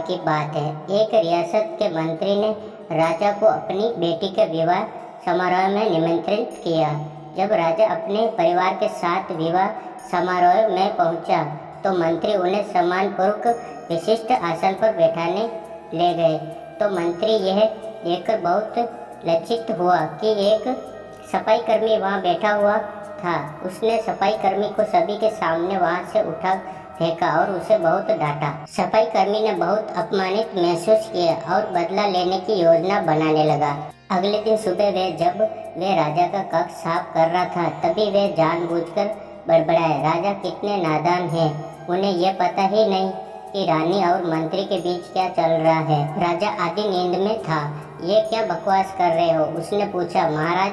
की बात है। एक रियासत के मंत्री ने राजा को अपनी बेटी के विवाह समारोह में निमंत्रित किया। जब राजा अपने परिवार के साथ विवाह समारोह में पहुंचा तो मंत्री उन्हें सम्मानपूर्वक विशिष्ट आसन पर बैठाने ले गए। तो मंत्री यह देखकर बहुत लज्जित हुआ कि एक सफाई कर्मी वहां बैठा हुआ था। उसने सफाई कर्मी को सभी के सामने वहां से उठा फेंका और उसे बहुत डांटा। सफाई कर्मी ने बहुत अपमानित महसूस किया और बदला लेने की योजना बनाने लगा। अगले दिन सुबह जब वे राजा का कक्ष साफ कर रहा था तभी वे जानबूझकर बड़बड़ाए, राजा कितने नादान हैं, उन्हें यह पता ही नहीं कि रानी और मंत्री के बीच क्या चल रहा है। राजा आधी नींद में था। ये क्या बकवास कर रहे हो? उसने पूछा। महाराज,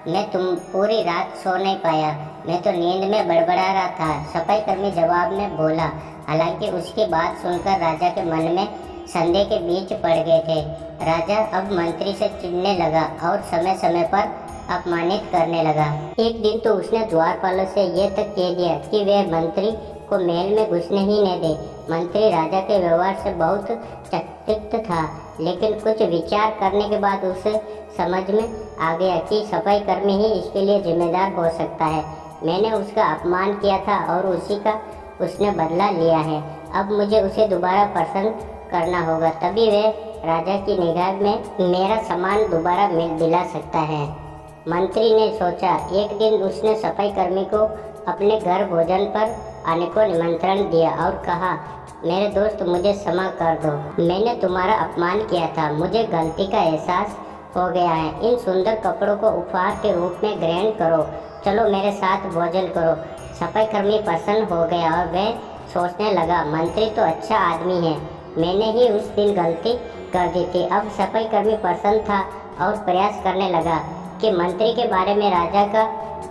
मैं तुम पूरी रात सो नहीं पाया, मैं तो नींद में बड़बड़ा रहा था, सफाई कर्मी जवाब में बोला। हालांकि उसकी बात सुनकर राजा के मन में संदेह के बीच पड़ गए थे। राजा अब मंत्री से चिढ़ने लगा और समय समय पर अपमानित करने लगा। एक दिन तो उसने द्वारपालों से यह तक कह दिया कि वे मंत्री को महल में घुसने ही न दे। मंत्री राजा के व्यवहार से बहुत चकित था, लेकिन कुछ विचार करने के बाद उसे समझ में आ गया कि सफाई कर्मी ही इसके लिए जिम्मेदार हो सकता है। मैंने उसका अपमान किया था और उसी का उसने बदला लिया है। अब मुझे उसे दोबारा प्रसन्न करना होगा, तभी वे राजा की निगाह में मेरा सम्मान दोबारा मिल दिला सकता है। मंत्री ने सोचा। एक दिन उसने सफाई कर्मी को अपने घर भोजन पर आने को निमंत्रण दिया और कहा, मेरे दोस्त, मुझे क्षमा कर दो, मैंने तुम्हारा अपमान किया था, मुझे गलती का एहसास हो गया है। इन सुंदर कपड़ों को उपहार के रूप में ग्रहण करो, चलो मेरे साथ भोजन करो। सफाई कर्मी प्रसन्न हो गया और वह सोचने लगा, मंत्री तो अच्छा आदमी है, मैंने ही उस दिन गलती कर दी थी। अब सफाई कर्मी प्रसन्न था और प्रयास करने लगा कि मंत्री के बारे में राजा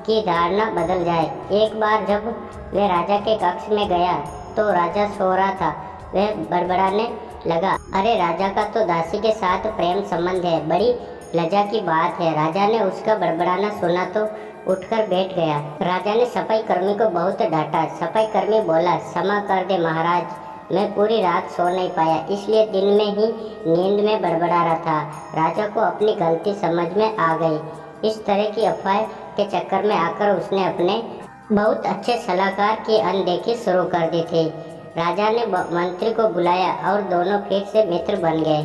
की धारणा बदल जाए। एक बार जब वह राजा के कक्ष में गया तो राजा सो रहा था। वह बड़बड़ाने लगा, अरे राजा का तो दासी के साथ प्रेम संबंध है, बड़ी लज्जा की बात है। राजा ने उसका बड़बड़ाना सुना तो उठकर बैठ गया। राजा ने सफाई कर्मी को बहुत डांटा। सफाई कर्मी बोला, क्षमा कर दे महाराज, मैं पूरी रात सो नहीं पाया, इसलिए दिन में ही नींद में बड़बड़ा रहा था। राजा को अपनी गलती समझ में आ गई। इस तरह की अफवाह के चक्कर में आकर उसने अपने बहुत अच्छे सलाहकार की अनदेखी शुरू कर दी थी। राजा ने मंत्री को बुलाया और दोनों फिर से मित्र बन गए।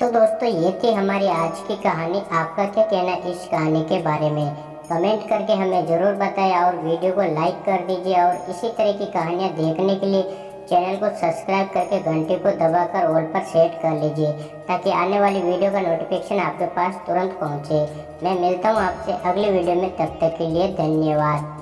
तो दोस्तों, ये थी हमारी आज की कहानी। आपका क्या कहना इस कहानी के बारे में? कमेंट करके हमें ज़रूर बताएं और वीडियो को लाइक कर दीजिए। और इसी तरह की कहानियाँ देखने के लिए चैनल को सब्सक्राइब करके घंटी को दबाकर ऑल पर सेट कर लीजिए, ताकि आने वाली वीडियो का नोटिफिकेशन आपके पास तुरंत पहुंचे। मैं मिलता हूं आपसे अगले वीडियो में, तब तक के लिए धन्यवाद।